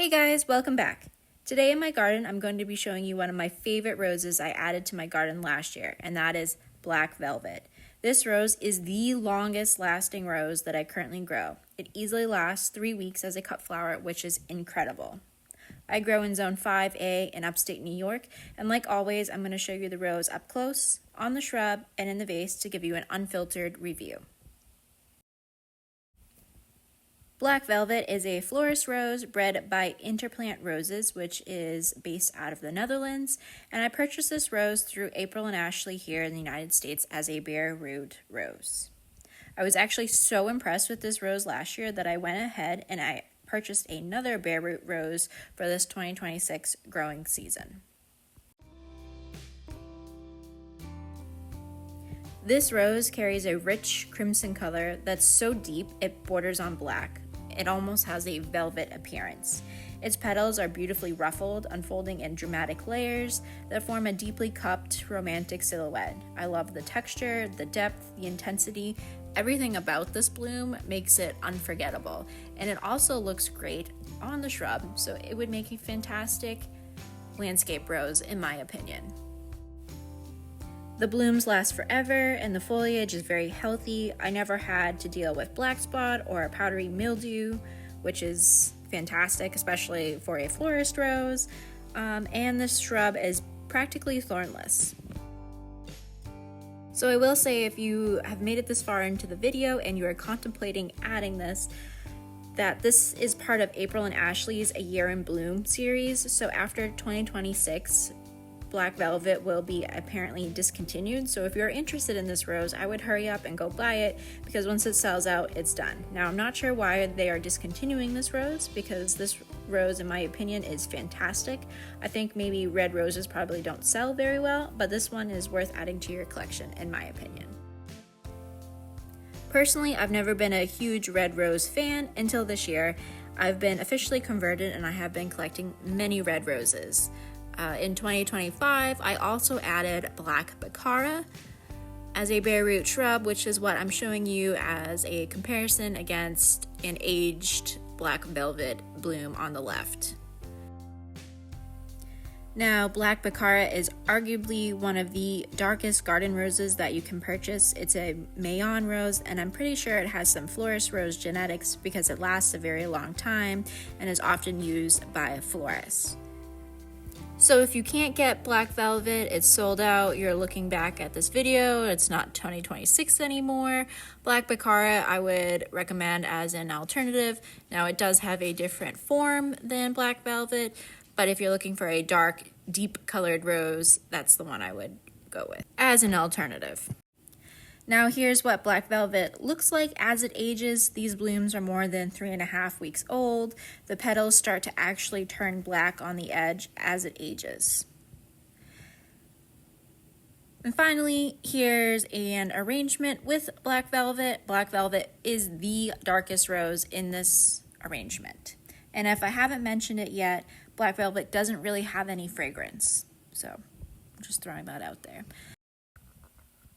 Hey guys, welcome back. Today in my garden, I'm going to be showing you one of my favorite roses I added to my garden last year, and that is Black Velvet. This rose is the longest lasting rose that I currently grow. It easily lasts 3 weeks as a cut flower, which is incredible. I grow in Zone 5A in upstate New York, and like always, I'm going to show you the rose up close, on the shrub, and in the vase to give you an unfiltered review. Black Velvet is a florist rose bred by Interplant Roses, which is based out of the Netherlands, and I purchased this rose through April and Ashley here in the United States as a bare root rose. I was actually so impressed with this rose last year that I went ahead and I purchased another bare root rose for this 2026 growing season. This rose carries a rich crimson color that's so deep it borders on black. It almost has a velvet appearance. Its petals are beautifully ruffled, unfolding in dramatic layers that form a deeply cupped, romantic silhouette. I love the texture, the depth, the intensity. Everything about this bloom makes it unforgettable, and it also looks great on the shrub, so it would make a fantastic landscape rose in my opinion. The blooms last forever and the foliage is very healthy. I never had to deal with black spot or powdery mildew, which is fantastic, especially for a florist rose. And this shrub is practically thornless. So I will say, if you have made it this far into the video and you are contemplating adding this, that this is part of April and Ashley's A Year in Bloom series. So after 2026, Black Velvet will be apparently discontinued, so if you're interested in this rose, I would hurry up and go buy it, because once it sells out, it's done. Now, I'm not sure why they are discontinuing this rose, because this rose, in my opinion, is fantastic. I think maybe red roses probably don't sell very well, but this one is worth adding to your collection, in my opinion. Personally, I've never been a huge red rose fan until this year. I've been officially converted, and I have been collecting many red roses. In 2025, I also added Black Baccara as a bare root shrub, which is what I'm showing you as a comparison against an aged Black Velvet bloom on the left. Now, Black Baccara is arguably one of the darkest garden roses that you can purchase. It's a Mayon rose, and I'm pretty sure it has some florist rose genetics because it lasts a very long time and is often used by florists. So if you can't get Black Velvet, it's sold out, you're looking back at this video, it's not 2026 anymore, Black Baccara I would recommend as an alternative. Now, it does have a different form than Black Velvet, but if you're looking for a dark, deep colored rose, that's the one I would go with as an alternative. Now here's what Black Velvet looks like as it ages. These blooms are more than 3.5 weeks old. The petals start to actually turn black on the edge as it ages. And finally, here's an arrangement with Black Velvet. Black Velvet is the darkest rose in this arrangement. And if I haven't mentioned it yet, Black Velvet doesn't really have any fragrance. So I'm just throwing that out there.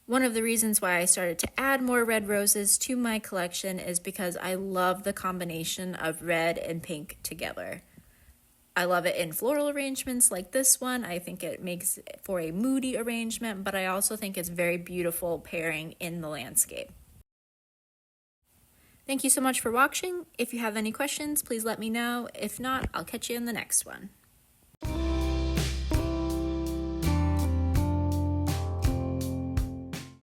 One of the reasons why I started to add more red roses to my collection is because I love the combination of red and pink together. I love it in floral arrangements like this one. I think it makes for a moody arrangement, but I also think it's very beautiful pairing in the landscape. Thank you so much for watching. If you have any questions, please let me know. If not, I'll catch you in the next one.